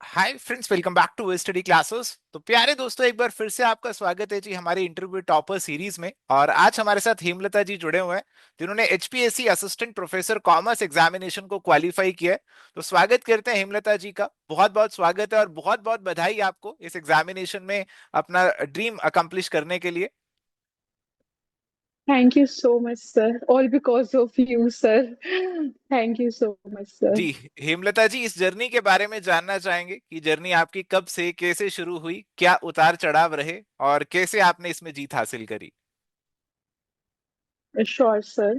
Hi friends, welcome back to study classes. तो प्यारे दोस्तों, एक बार फिर से आपका स्वागत है जी हमारे इंटरव्यू टॉपर सीरीज में। और आज हमारे साथ हेमलता जी जुड़े हुए हैं, जिन्होंने HPSC assistant professor commerce examination को क्वालिफाई किया है। तो स्वागत करते हैं हेमलता जी का, बहुत बहुत स्वागत है और बहुत बहुत बधाई आपको इस एग्जामिनेशन में अपना ड्रीम अकम्प्लिश करने के लिए। Thank you so much, sir. All because of you, sir. Thank you so much, sir. जी, हेमलता जी, इस जर्नी के बारे में जानना चाहेंगे कि जर्नी आपकी कब से कैसे शुरू हुई, क्या उतार चढ़ाव रहे और कैसे आपने इसमें जीत हासिल करी। Sure, sir.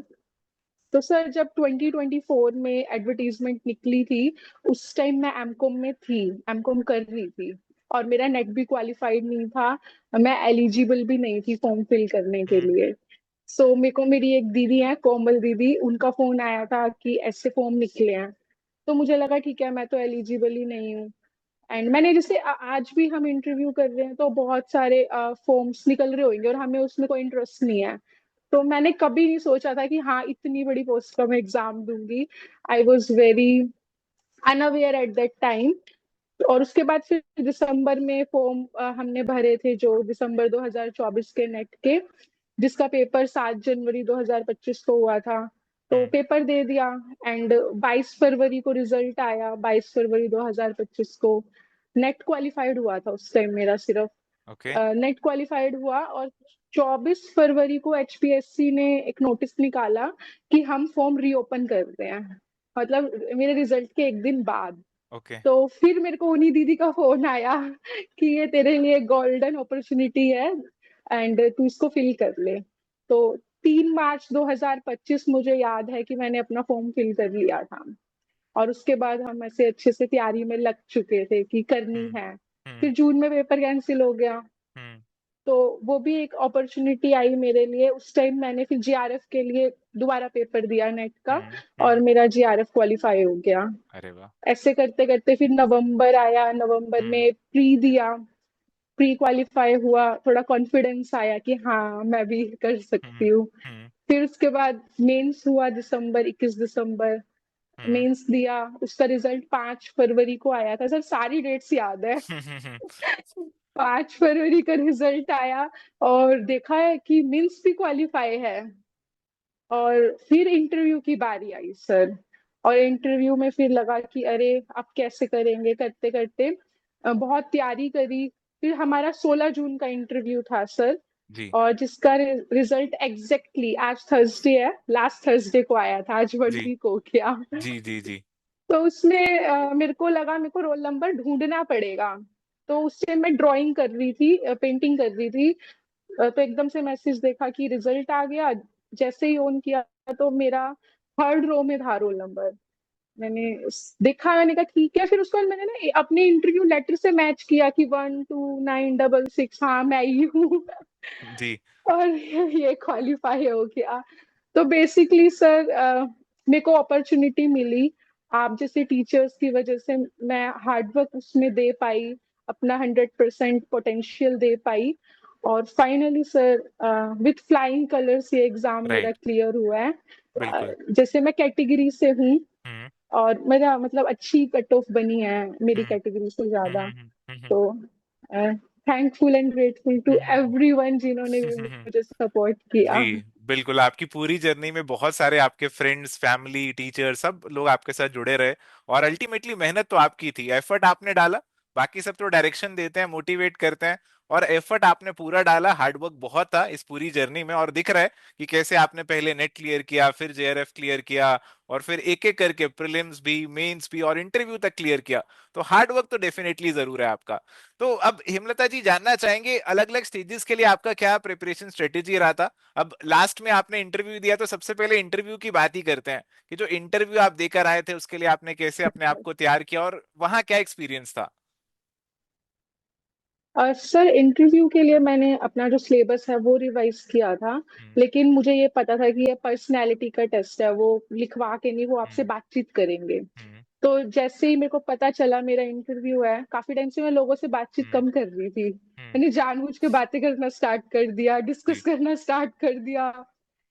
तो सर जब 2024 में एडवर्टीजमेंट निकली थी उस टाइम मैं एमकॉम में थी। एमकॉम कर रही थी और मेरा नेट भी क्वालिफाइड नहीं था। मैं एलिजिबल भी नहीं थी फॉर्म फिल करने के हम्म। लिए। सो मेरे को मेरी एक दीदी है कोमल दीदी, उनका फोन आया था कि ऐसे फॉर्म निकले हैं। तो मुझे लगा ठीक है, मैं तो एलिजिबल ही नहीं हूँ। एंड मैंने जैसे आज भी हम इंटरव्यू कर रहे हैं तो बहुत सारे फॉर्म्स निकल रहे होंगे और हमें उसमें कोई इंटरेस्ट नहीं है। तो मैंने कभी नहीं सोचा था कि हाँ इतनी बड़ी पोस्ट का मैं एग्जाम दूंगी। I was very unaware at that time. और उसके बाद फिर दिसंबर में फॉर्म हमने भरे थे, जो दिसंबर 2024 के नेट के, जिसका पेपर 7 जनवरी 2025 को हुआ था। तो हम्म। पेपर दे दिया। एंड 22 फरवरी को रिजल्ट आया, 22 फरवरी 2025 को। नेट क्वालिफाइड हुआ था उस टाइम मेरा सिर्फ। ओके। नेट क्वालिफाइड हुआ और 24 फरवरी को एचपीएससी ने एक नोटिस निकाला कि हम फॉर्म रीओपन कर रहे हैं, मतलब मेरे रिजल्ट के एक दिन बाद। ओके। तो फिर मेरे को उन्हीं दीदी का फोन आया कि ये तेरे लिए गोल्डन अपॉर्चुनिटी है एंड तू इसको फिल कर ले। तो 3 मार्च 2025 मुझे याद है कि मैंने अपना फॉर्म फिल कर लिया था। और उसके बाद हम ऐसे अच्छे से तैयारी में लग चुके थे कि करनी हम्म। है। हम्म। फिर जून में पेपर कैंसिल हो गया। हम्म। तो वो भी एक अपॉर्चुनिटी आई मेरे लिए। उस टाइम मैंने फिर जीआरएफ के लिए दोबारा पेपर दिया नेट का हम्म। और मेरा जीआरएफ क्वालिफाई हो गया। अरे वाह। ऐसे करते करते फिर नवंबर आया, नवंबर हम्म। में प्री दिया। प्री क्वालिफाई हुआ, थोड़ा कॉन्फिडेंस आया कि हाँ मैं भी कर हम्म। सकती हूँ। हम्म। फिर उसके बाद मेंस हुआ दिसंबर, 21 दिसंबर हम्म। मेंस दिया। उसका रिजल्ट 5 फरवरी को आया था। सर सारी डेट्स याद है। हम्म। 5 फरवरी का रिजल्ट आया और देखा है कि मेंस भी क्वालिफाई है। और फिर इंटरव्यू की बारी आई सर। और इंटरव्यू में फिर लगा कि अरे अब कैसे करेंगे, करते करते बहुत तैयारी करी। फिर हमारा 16 जून का इंटरव्यू था सर। जी। और जिसका रिजल्ट एग्जैक्टली आज थर्सडे है, लास्ट थर्सडे को आया था। आज वन जी। वीक हो गया। जी। जी। जी। तो उसमें मेरे को लगा मेरे को रोल नंबर ढूंढना पड़ेगा। तो उससे मैं ड्राइंग कर रही थी, पेंटिंग कर रही थी। तो एकदम से मैसेज देखा कि रिजल्ट आ गया। जैसे ही ऑन किया तो मेरा थर्ड रो में था रोल नंबर। देखा, मैंने कहा ठीक है। फिर उसके बाद मैंने ना अपने इंटरव्यू लेटर से मैच किया कि 12966, हाँ मैं ही हूँ। जी। और ये क्वालिफाई हो गया। तो बेसिकली सर मेरे को अपॉर्चुनिटी मिली आप जैसे टीचर्स की वजह से। मैं हार्डवर्क उसमें दे पाई, अपना 100% पोटेंशियल दे पाई। और finally sir with flying colours ये एग्जाम मेरा राइट। क्लियर हुआ है। बिल्कुल। जैसे मैं कैटेगरी से हूँ हम्म। और मेरा मतलब अच्छी कट ऑफ बनी है मेरी हम्म। कैटेगरी से ज्यादा। हम्म। हम्म। तो thankful and grateful to hmm. Everyone जिन्होंने भी मुझे सपोर्ट जी, किया। बिल्कुल। आपकी पूरी जर्नी में बहुत सारे आपके फ्रेंड्स, फैमिली, टीचर, सब लोग आपके साथ जुड़े रहे। और अल्टीमेटली मेहनत तो आपकी थी, एफर्ट आपने डाला। बाकी सब तो डायरेक्शन देते हैं, मोटिवेट करते हैं। और एफर्ट आपने पूरा डाला, हार्डवर्क बहुत था इस पूरी जर्नी में। और दिख रहा है कि कैसे आपने पहले नेट क्लियर किया, फिर जेआरएफ क्लियर किया, और फिर एक एक करके प्रीलिम्स भी, मेंस भी और इंटरव्यू तक क्लियर किया। तो हार्डवर्क तो डेफिनेटली जरूर है आपका। तो अब हेमलता जी जानना चाहेंगे, अलग अलग स्टेजेस के लिए आपका क्या प्रिपरेशन स्ट्रेटेजी रहा था। अब लास्ट में आपने इंटरव्यू दिया, तो सबसे पहले इंटरव्यू की बात ही करते हैं कि जो इंटरव्यू आप देकर आए थे उसके लिए आपने कैसे अपने आप को तैयार किया और वहां क्या एक्सपीरियंस था। सर इंटरव्यू के लिए मैंने अपना जो सिलेबस है वो रिवाइज किया था। हम्म। लेकिन मुझे ये पता था कि ये पर्सनैलिटी का टेस्ट है, वो लिखवा के नहीं, वो आपसे हम्म। बातचीत करेंगे। हम्म। तो जैसे ही मेरे को पता चला मेरा इंटरव्यू है, काफी टाइम से मैं लोगों से बातचीत हम्म। कम कर रही थी। हम्म। मैंने जानबूझ के बातें करना स्टार्ट कर दिया, डिस्कस जी। करना स्टार्ट कर दिया,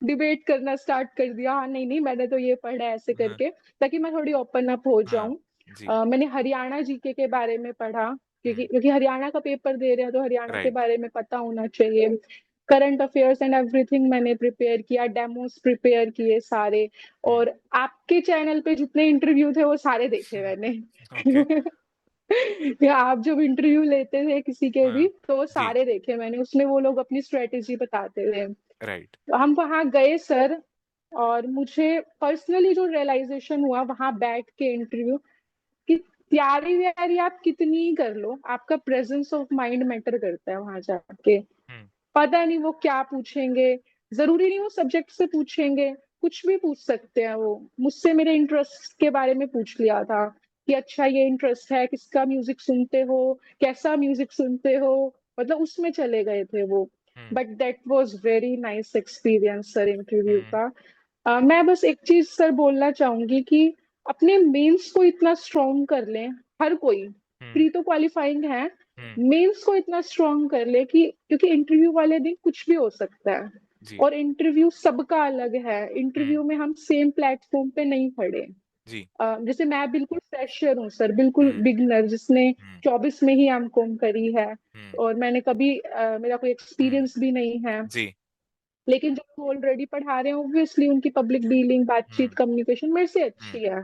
डिबेट करना स्टार्ट कर दिया। हाँ नहीं नहीं मैंने तो ये पढ़ा है ऐसे हाँ। करके, ताकि मैं थोड़ी ओपन अप हो हाँ। जाऊं। जी। मैंने हरियाणा जीके के बारे में पढ़ा, क्योंकि हम्म। क्योंकि हरियाणा का पेपर दे रहे हैं तो हरियाणा के राइट। बारे में पता होना चाहिए। करंट अफेयर्स एंड एवरीथिंग मैंने प्रिपेयर किया, डेमोस प्रिपेयर किए सारे। हम्म। और आपके चैनल पे जितने इंटरव्यू थे वो सारे देखे मैंने। ओके। या आप जब इंटरव्यू लेते थे किसी के भी हाँ। तो वो जी। सारे देखे मैंने, उसमें वो लोग अपनी स्ट्रेटेजी बताते थे। राइट। तो हम वहां गए सर, और मुझे पर्सनली जो रियलाइजेशन हुआ वहां बैठ के इंटरव्यू, कि तैयारी व्यारी आप कितनी ही कर लो, आपका प्रेजेंस ऑफ माइंड मैटर करता है वहां जाके। हम्म। पता नहीं वो क्या पूछेंगे, जरूरी नहीं वो सब्जेक्ट से पूछेंगे, कुछ भी पूछ सकते हैं वो। मुझसे मेरे इंटरेस्ट के बारे में पूछ लिया था कि अच्छा ये इंटरेस्ट है, किसका म्यूजिक सुनते हो, कैसा म्यूजिक सुनते हो, मतलब उसमें चले गए थे वो। हम्म। But that was very nice experience sir interview hmm. का। मैं बस एक चीज सर बोलना चाहूंगी कि अपने मेंस को इतना स्ट्रॉन्ग कर लें, हर कोई, हम्म। प्री तो क्वालिफाइंग है, हम्म। मेंस को इतना स्ट्रॉन्ग कर ले कि, क्योंकि इंटरव्यू वाले दिन कुछ भी हो सकता है। जी। और इंटरव्यू सबका अलग है, हम्म। इंटरव्यू में हम सेम प्लेटफॉर्म पे नहीं खड़े। जी। जैसे मैं बिल्कुल फ्रेशर हूँ सर, बिल्कुल हम्म। बिगनर, जिसने हम्म। 24 में ही एमकॉम करी है। हम्म। और मैंने कभी मेरा कोई हम्म। एक्सपीरियंस भी नहीं है। जी। लेकिन जो ऑलरेडी पढ़ा रहे हैं ऑब्वियसली उनकी पब्लिक डीलिंग, बातचीत, हम्म। कम्युनिकेशन मेरे से हम्म। अच्छी है।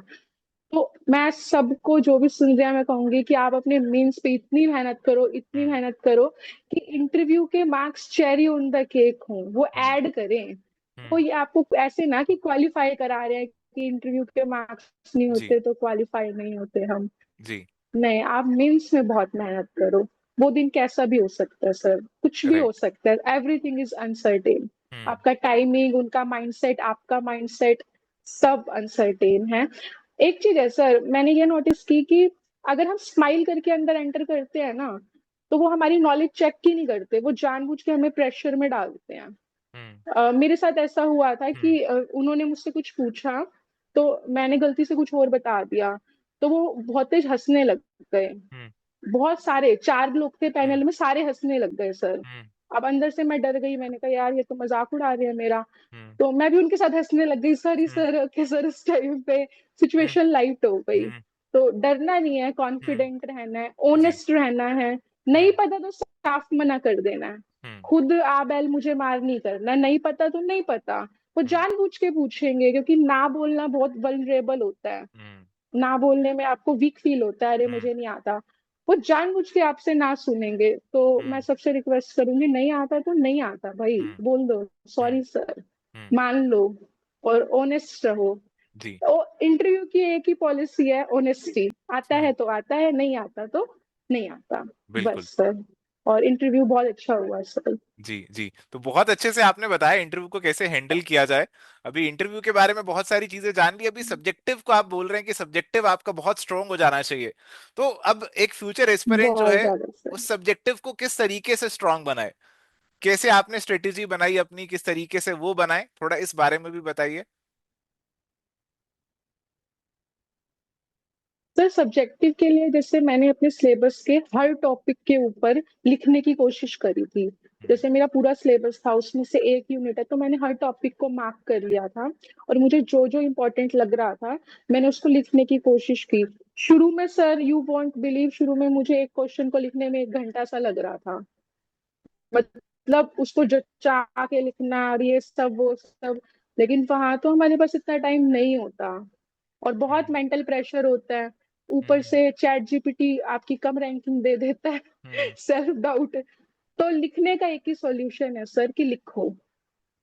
तो मैं सबको जो भी सुन रहे हैं मैं कहूंगी कि आप अपने मेंस पे इतनी मेहनत करो, इतनी हम्म। मेहनत करो कि इंटरव्यू के marks cherry on the cake हो, वो हम्म। ऐड करें। तो हम्म। ये आपको ऐसे ना कि क्वालिफाई करा रहे हैं कि इंटरव्यू के मार्क्स नहीं जी। होते तो क्वालिफाई नहीं होते हम। जी। नहीं, आप मेंस में बहुत मेहनत करो। वो दिन कैसा भी हो सकता है सर, कुछ भी हो राइट। सकता है, एवरीथिंग इज अनसर्टेन। हम्म। आपका टाइमिंग, उनका माइंडसेट, आपका माइंडसेट, सब अनसर्टेन है। एक चीज है सर, मैंने ये नोटिस की कि अगर हम स्माइल करके अंदर एंटर करते हैं ना, तो वो हमारी नॉलेज चेक ही नहीं करते, वो जानबूझ के हमें प्रेशर में डालते हैं। हम्म। मेरे साथ ऐसा हुआ था हम्म। कि उन्होंने मुझसे कुछ पूछा, तो मैंने गलती से कुछ और बता दिया, तो वो बहुत तेज हंसने लग गए। हम्म। बहुत सारे, 4 लोग थे हम्म। पैनल में, सारे हंसने लग गए सर। हम्म। अब अंदर से मैं डर गई, मैंने कहा यार ये तो मजाक उड़ा रहे हैं मेरा। हम्म। तो मैं भी उनके साथ हंसने लग गई, sorry hmm. Sir, okay sir. उस टाइम पे हम्म। सिचुएशन लाइट हो गई। हम्म। तो डरना नहीं है, हम्म। कॉन्फिडेंट रहना है, जी। ऑनेस्ट रहना है। नहीं हम्म। पता तो साफ मना कर देना है। हम्म। खुद आ बैल मुझे मार नहीं करना, नहीं पता तो नहीं पता। वो हम्म। जानबूझ के पूछेंगे, क्योंकि ना बोलना बहुत वल्नरेबल होता है। हम्म। ना बोलने में आपको वीक फील होता है, अरे हम्म। मुझे नहीं आता। वो जानबूझ के आपसे ना सुनेंगे, तो मैं हम्म। सबसे रिक्वेस्ट करूंगी, नहीं आता तो नहीं आता भाई, हम्म। बोल दो हम्म। सॉरी सर, हम्म। मान लो, और ऑनेस्ट रहो। जी। तो इंटरव्यू की एक ही पॉलिसी है, ऑनेस्टी। आता हम्म। है तो आता है, नहीं आता तो नहीं आता। बिल्कुल। बस सर। और इंटरव्यू बहुत अच्छा हुआ सर। जी। जी, तो बहुत अच्छे से आपने बताया इंटरव्यू को कैसे हैंडल किया जाए। अभी इंटरव्यू के बारे में बहुत सारी चीजें जान ली। अभी सब्जेक्टिव को आप बोल रहे हैं कि सब्जेक्टिव आपका बहुत स्ट्रांग हो जाना चाहिए। तो अब एक फ्यूचर एस्पिरेंट जो बहुत है, ज्यादा सर। उस सब्जेक्टिव को किस तरीके से स्ट्रांग बनाए, कैसे आपने स्ट्रेटेजी बनाई अपनी, किस तरीके से वो बनाए, थोड़ा इस बारे में भी बताइए। सर सब्जेक्टिव के लिए जैसे मैंने अपने सिलेबस के हर टॉपिक के ऊपर लिखने की कोशिश करी थी। हम्म। जैसे मेरा पूरा सिलेबस था, उसमें से एक यूनिट है, तो मैंने हर टॉपिक को मार्क कर लिया था। और मुझे जो जो इम्पोर्टेंट लग रहा था मैंने उसको लिखने की कोशिश की। शुरू में सर, यू वॉन्ट बिलीव, शुरू में मुझे एक क्वेश्चन को लिखने में 1 घंटा सा लग रहा था। मतलब उसको जचा के लिखना और ये सब वो सब। लेकिन वहां तो हमारे पास इतना टाइम नहीं होता, और बहुत हम्म। मेंटल प्रेशर होता है। ऊपर हम्म। से चैट जीपीटी आपकी कम रैंकिंग दे देता है। हम्म। Self doubt. तो लिखने का एक ही सॉल्यूशन है सर, कि लिखो।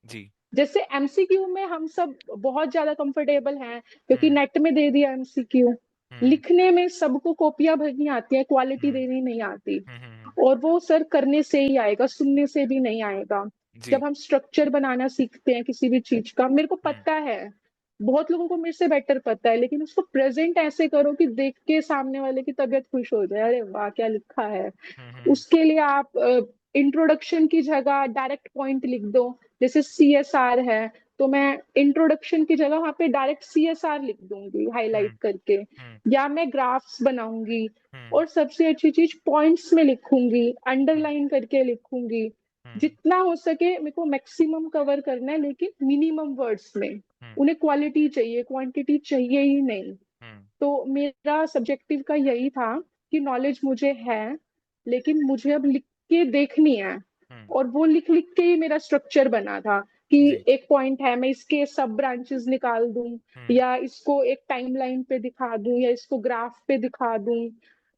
जी। जैसे एमसीक्यू में हम सब बहुत ज्यादा कंफर्टेबल हैं, क्योंकि हम्म। नेट में दे दिया एमसीक्यू। हम्म। लिखने में सबको कॉपियां भरनी आती है, क्वालिटी हम्म। देनी नहीं आती। हम्म। और वो सर करने से ही आएगा, सुनने से भी नहीं आएगा। जी। जब हम स्ट्रक्चर बनाना सीखते हैं किसी भी चीज का, मेरे को हम्म। पता है, बहुत लोगों को मेरे से बेटर पता है, लेकिन उसको प्रेजेंट ऐसे करो कि देख के सामने वाले की तबीयत खुश हो जाए, अरे वाह क्या लिखा है। हम्म। उसके लिए आप इंट्रोडक्शन की जगह डायरेक्ट पॉइंट लिख दो। जैसे सीएसआर है, तो मैं इंट्रोडक्शन की जगह वहां पे डायरेक्ट सीएसआर लिख दूंगी हाईलाइट हम्म। करके। हम्म। या मैं ग्राफ्स बनाऊंगी। हम्म। और सबसे अच्छी चीज, पॉइंट्स में लिखूंगी, हम्म। अंडरलाइन करके लिखूंगी। हम्म। जितना हो सके मेरे को मैक्सिमम कवर करना है, लेकिन मिनिमम वर्ड्स में। हम्म। उन्हें क्वालिटी चाहिए, क्वांटिटी चाहिए ही नहीं। हम्म। तो मेरा सब्जेक्टिव का यही था कि नॉलेज मुझे है, लेकिन मुझे अब लिख के देखनी है। हम्म। और वो लिख लिख के ही मेरा स्ट्रक्चर बना था कि जी। एक पॉइंट है, मैं इसके सब ब्रांचेस निकाल दूं, हम्म। या इसको एक टाइमलाइन पे दिखा दूं, या इसको ग्राफ पे दिखा दूं,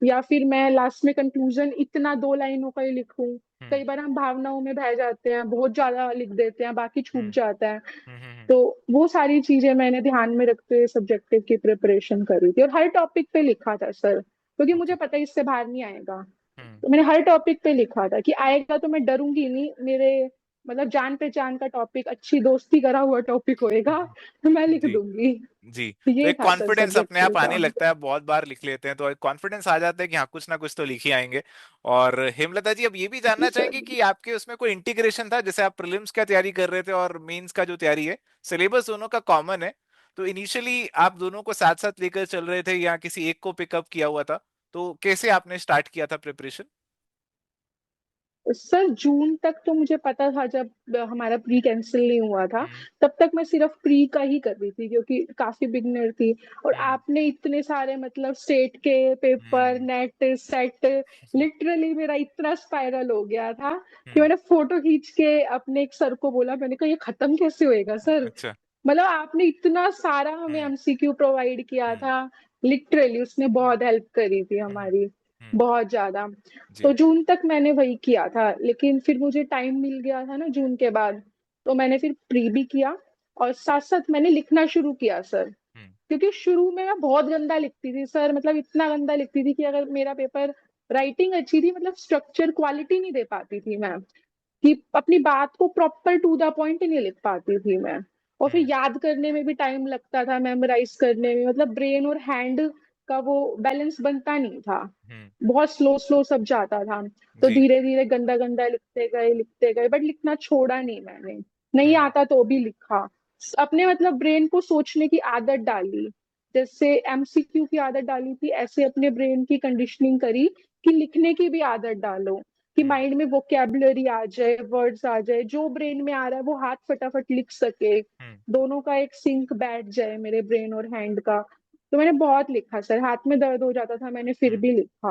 या फिर मैं लास्ट में कंक्लूजन इतना 2 लाइनों का ही लिखूं। हम्म। कई बार हम भावनाओं में बह जाते हैं, बहुत ज्यादा लिख देते हैं, बाकी छूट हम्म। जाता है। हम्म। तो वो सारी चीजें मैंने ध्यान में रखते हुए सब्जेक्टिव की प्रिपरेशन करी थी, और हर टॉपिक पे लिखा था सर, क्योंकि मुझे ओके। पता है इससे बाहर नहीं आएगा। हम्म। तो मैंने हर टॉपिक पे लिखा था कि आएगा तो मैं डरूंगी नहीं। मेरे मतलब जान पहचान का टॉपिक, अच्छी दोस्ती करा हुआ टॉपिक होएगा, तो मैं लिख जी। दूंगी। जी। तो ये एक था सर कॉन्फिडेंस अपने आप सब्जेक्टिव आने का। लगता है, बहुत बार लिख लेते हैं तो एक कॉन्फिडेंस आ जाता है कि हाँ कुछ ना कुछ तो लिख ही आएंगे। और हेमलता जी, अब ये भी जी जानना सर। चाहेंगे कि आपके उसमें कोई इंटीग्रेशन था, जैसे आप प्रीलिम्स का तैयारी कर रहे थे और मेंस का जो तैयारी है, सिलेबस दोनों का कॉमन है, तो इनिशियली आप दोनों को साथ साथ लेकर चल रहे थे या किसी एक को पिकअप किया हुआ था? तो कैसे आपने स्टार्ट किया था प्रिपरेशन? सर जून तक तो मुझे पता था, जब हमारा प्री कैंसिल नहीं हुआ था, हम्म। तब तक मैं सिर्फ प्री का ही कर रही थी, क्योंकि काफी बिगनर थी। और हम्म। आपने इतने सारे मतलब स्टेट के पेपर, हम्म। नेट, सेट, लिटरली मेरा इतना स्पाइरल हो गया था कि हम्म। मैंने फोटो खींच के अपने एक सर को बोला, मैंने कहा ये खत्म कैसे होएगा सर। अच्छा। मतलब आपने इतना सारा हमें हम्म। एमसीक्यू प्रोवाइड किया हम्म। था। लिटरली उसने हम्म। बहुत हेल्प करी थी हम्म। हमारी, हम्म। बहुत ज्यादा। तो जी। जून तक मैंने वही किया था, लेकिन फिर मुझे टाइम मिल गया था ना जून के बाद, तो मैंने फिर प्री भी किया, और साथ साथ मैंने लिखना शुरू किया सर। हम्म। क्योंकि शुरू में मैं बहुत गंदा लिखती थी सर, मतलब इतना गंदा लिखती थी कि अगर मेरा पेपर, राइटिंग अच्छी थी, मतलब स्ट्रक्चर क्वालिटी नहीं दे पाती थी मैं, कि अपनी बात को प्रॉपर टू द पॉइंट नहीं लिख पाती थी मैं। और फिर हम्म। याद करने में भी टाइम लगता था, मेमोराइज करने में, मतलब ब्रेन और हैंड का वो बैलेंस बनता नहीं था। हम्म। बहुत स्लो स्लो सब जाता था। तो जी। धीरे धीरे गंदा गंदा लिखते गए, बट लिखना छोड़ा नहीं मैंने। नहीं हम्म। आता तो भी लिखा। अपने मतलब ब्रेन को सोचने की आदत डाली, जैसे एमसीक्यू की आदत डाली थी, ऐसे अपने ब्रेन की कंडीशनिंग करी कि लिखने की भी आदत डालो, कि हम्म। माइंड में वोकेबलरी आ जाए, वर्ड्स आ जाए, जो ब्रेन में आ रहा है वो हाथ फटाफट लिख सके। हम्म। दोनों का एक सिंक बैठ जाए मेरे ब्रेन और हैंड का। तो मैंने बहुत लिखा सर, हाथ में दर्द हो जाता था, मैंने फिर हम्म। भी लिखा।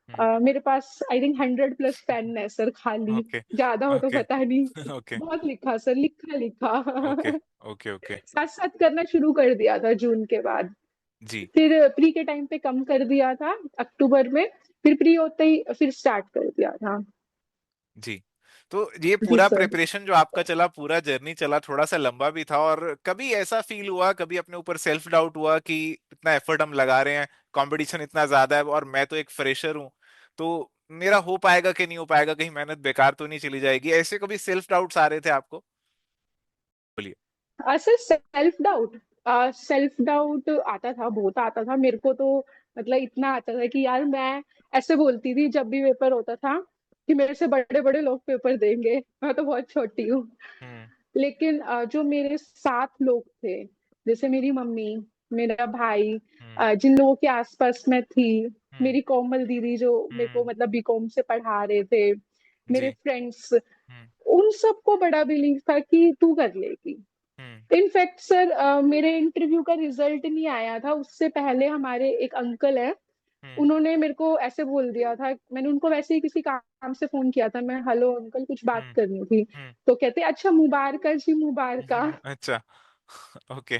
हम्म। मेरे पास आई थिंक 100+ पेन है सर खाली, ओके। ज्यादा हो तो ओके। पता नहीं। ओके। बहुत लिखा सर, लिखा लिखा। ओके। ओके। ओके। साथ साथ करना शुरू कर दिया था जून के बाद। जी। फिर प्री के टाइम पे कम कर दिया था, अक्टूबर में। फिर प्री होते ही फिर स्टार्ट कर दिया था। जी। तो ये जी पूरा सर। प्रिपरेशन जो आपका चला, पूरा जर्नी चला, थोड़ा सा लंबा भी था, और कभी ऐसा फील हुआ, कभी अपने ऊपर सेल्फ डाउट हुआ कि इतना एफर्ट हम लगा रहे हैं, कंपटीशन इतना ज्यादा है और मैं तो एक फ्रेशर हूँ, तो मेरा हो पाएगा कि नहीं हो पाएगा, कहीं मेहनत बेकार तो नहीं चली जाएगी, ऐसे कभी सेल्फ डाउट्स आ रहे थे आपको? बोलिए। सर सेल्फ डाउट आता था, बहुत आता था मेरे को तो। मतलब इतना आता था कि यार मैं ऐसे बोलती थी जब भी पेपर होता था कि मेरे से बड़े बड़े लोग पेपर देंगे, मैं तो बहुत छोटी हूँ। हम्म। लेकिन जो मेरे साथ लोग थे, जैसे मेरी मम्मी, मेरा भाई, हम्म। जिन लोगों के आसपास मैं थी, हम्म। मेरी कोमल दीदी जो मेरे को हम्म। मतलब बीकॉम से पढ़ा रहे थे, मेरे जी। फ्रेंड्स, हम्म। उन सबको बड़ा बिलीव था कि तू कर लेगी। हम्म। इनफैक्ट सर मेरे इंटरव्यू का रिजल्ट नहीं आया था, उससे पहले हमारे एक अंकल है, हम्म। उन्होंने मेरे को ऐसे बोल दिया था। मैंने उनको वैसे ही किसी काम से फोन किया था, मैं हेलो अंकल कुछ बात हम्म। करनी थी। हम्म। तो कहते अच्छा मुबारक जी, मुबारक। अच्छा। ओके।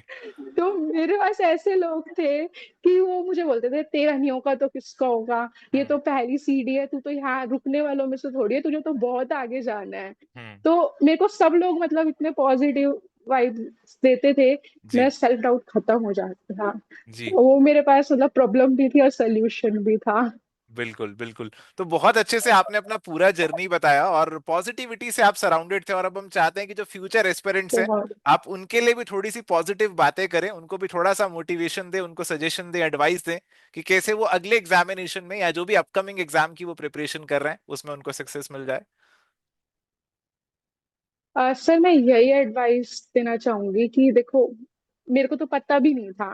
तो मेरे पास ऐसे लोग थे कि वो मुझे बोलते थे तेरा नहीं होगा तो किसका होगा, ये हम्म। तो पहली सीढ़ी है, तू तो यहाँ रुकने वालों में से थोड़ी है, तुझे तो बहुत आगे जाना है। हम्म। तो मेरे को सब लोग मतलब इतने पॉजिटिव वाइब्स देते थे, मेरा जी। सेल्फ डाउट खत्म हो जाता था। जी। वो मेरे पास मतलब प्रॉब्लम भी थी और सोल्यूशन भी था। बिल्कुल बिल्कुल। तो बहुत अच्छे से आपने अपना पूरा जर्नी बताया और पॉजिटिविटी से आप सराउंडेड थे, और अब हम चाहते हैं कि जो फ्यूचर एस्पिरेंट्स हैं, बहुत। आप उनके लिए भी थोड़ी सी पॉजिटिव बातें करें, उनको भी थोड़ा सा मोटिवेशन दें, उनको सजेशन दें, एडवाइस दें कि कैसे वो अगले एग्जामिनेशन में या जो भी अपकमिंग एग्जाम की वो प्रिपरेशन कर रहे हैं उसमें उनको सक्सेस मिल जाए। सर मैं यही एडवाइस देना चाहूंगी कि देखो, मेरे को तो पता भी नहीं था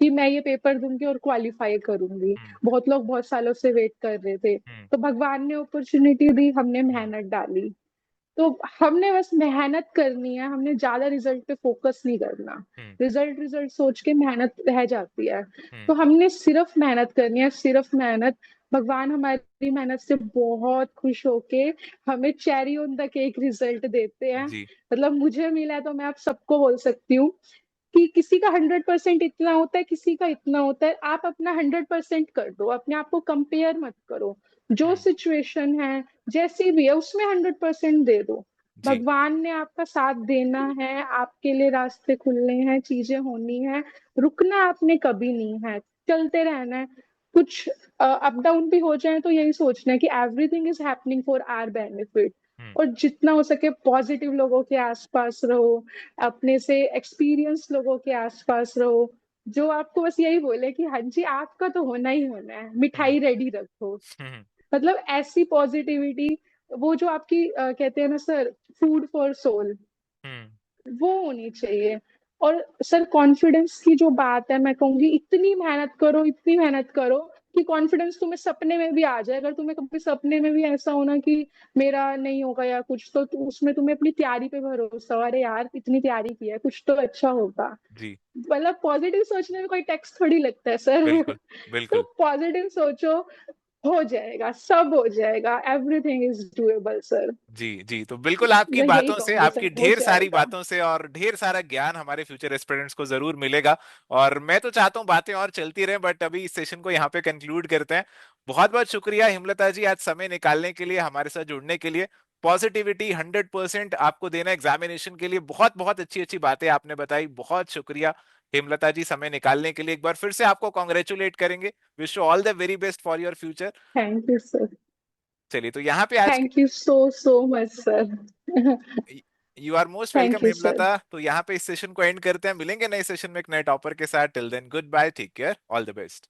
कि मैं ये पेपर दूंगी और क्वालिफाई करूंगी। हम्म। बहुत लोग बहुत सालों से वेट कर रहे थे, हम्म। तो भगवान ने अपॉर्चुनिटी दी, हमने हम्म। मेहनत डाली। तो हमने बस मेहनत करनी है, हमने ज्यादा रिजल्ट पे फोकस नहीं करना। हम्म। रिजल्ट रिजल्ट सोच के मेहनत रह जाती है। हम्म। तो हमने सिर्फ मेहनत करनी है, सिर्फ मेहनत। भगवान हमारी मेहनत से बहुत खुश होके हमें cherry on the cake result देते हैं। जी। मतलब मुझे मिला है तो मैं आप सबको बोल सकती हूँ कि किसी का 100% इतना होता है, किसी का इतना होता है। आप अपना 100% कर दो, अपने आप को कंपेयर मत करो। जो हम्म। सिचुएशन है जैसी भी है उसमें 100% दे दो। जी। भगवान ने आपका साथ देना है, आपके लिए रास्ते खुलने हैं, चीजें होनी है। रुकना आपने कभी नहीं है, चलते रहना है। कुछ अप डाउन भी हो जाए तो यही सोचना है कि everything is happening for our benefit. Hmm. और जितना हो सके पॉजिटिव लोगों के आसपास रहो, अपने से एक्सपीरियंस लोगों के आसपास रहो, जो आपको बस यही बोले कि हाँ जी आपका तो होना ही होना है, हम्म। मिठाई रेडी रखो। हम्म। मतलब ऐसी पॉजिटिविटी, वो जो आपकी कहते हैं ना सर, फूड फॉर सोल, हम्म। वो होनी चाहिए। और सर कॉन्फिडेंस की जो बात है, मैं कहूंगी इतनी मेहनत करो, इतनी मेहनत करो कि कॉन्फिडेंस तुम्हें सपने में भी आ जाए। अगर तुम्हें कभी सपने में भी ऐसा होना कि मेरा नहीं होगा या कुछ, तो उसमें तुम्हें अपनी तैयारी पे भरोसा हो, अरे यार इतनी तैयारी की है, कुछ तो अच्छा होगा। जी। मतलब पॉजिटिव सोचने में कोई टैक्स थोड़ी लगता है सर। बिल्कुल। तो बिल्कुल। पॉजिटिव सोचो, हो जाएगा, सब हो जाएगा, एवरीथिंग इज डूएबल सर। जी। जी, तो बिल्कुल आपकी मैं यही बातों से, कहूंगी सर, आपकी हो ढेर सारी जाएगा। बातों से और ढेर सारा ज्ञान हमारे फ्यूचर एस्पिरेंट्स को जरूर मिलेगा। और मैं तो चाहता हूँ बातें और चलती रहें, बट अभी इस सेशन को यहाँ पे कंक्लूड करते हैं। बहुत बहुत शुक्रिया हिमलता जी, आज समय निकालने के लिए, हमारे साथ जुड़ने के लिए। पॉजिटिविटी 100% आपको देना एग्जामिनेशन के लिए। बहुत बहुत अच्छी अच्छी बातें आपने बताई, बहुत शुक्रिया हेमलता जी समय निकालने के लिए। एक बार फिर से आपको कॉन्ग्रेचुलेट करेंगे। Wish you all the very best for your future. Thank you sir. चलिए, तो यहाँ पे आज के, thank you so so much sir. You are most thank welcome you sir. Hemlata. तो यहाँ पे इस सेशन को एंड करते हैं, मिलेंगे नए सेशन में एक नए टॉपर के साथ। Till then goodbye, take care, all the best.